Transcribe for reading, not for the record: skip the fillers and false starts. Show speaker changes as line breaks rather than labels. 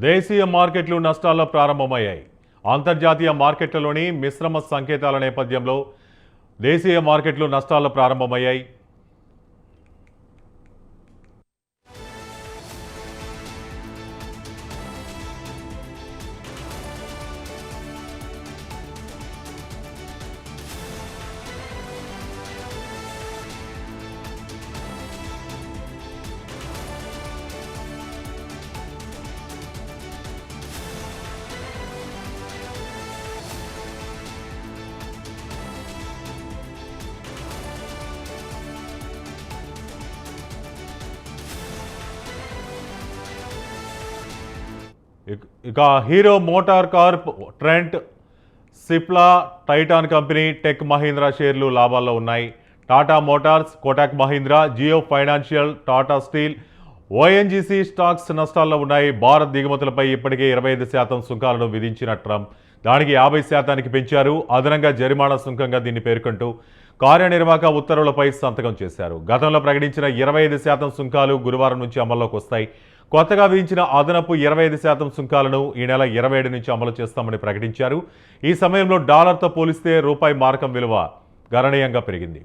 దేశీయ మార్కెట్లు నష్టాల్లో ప్రారంభమయ్యాయి. అంతర్జాతీయ మార్కెట్లలోని మిశ్రమ సంకేతాల నేపథ్యంలో దేశీయ మార్కెట్లు నష్టాల్లో ప్రారంభమయ్యాయి. ఇక హీరో మోటార్ కార్ప్, ట్రెంట్, సిప్లా, టైటాన్ కంపెనీ, టెక్ మహీంద్రా షేర్లు లాభాల్లో ఉన్నాయి. టాటా మోటార్స్, కోటాక్ మహీంద్రా, జియో ఫైనాన్షియల్, టాటా స్టీల్, ఓఎన్జీసీ స్టాక్స్ నష్టాల్లో ఉన్నాయి. భారత్ దిగుమతులపై ఇప్పటికే 25% సుంకాలను విధించిన ట్రంప్ దానికి 50% పెంచారు. అదనంగా జరిమానా సుంకంగా దీన్ని పేర్కొంటూ కార్యనిర్వాహక ఉత్తర్వులపై సంతకం చేశారు. గతంలో ప్రకటించిన 25% సుంకాలు గురువారం నుంచి అమల్లోకి వస్తాయి. కొత్తగా విధించిన అదనపు 25% సుంకాలను ఈ నెల 27 నుంచి అమలు చేస్తామని ప్రకటించారు. ఈ సమయంలో డాలర్తో పోలిస్తే రూపాయి మారకం విలువ గణనీయంగా పెరిగింది.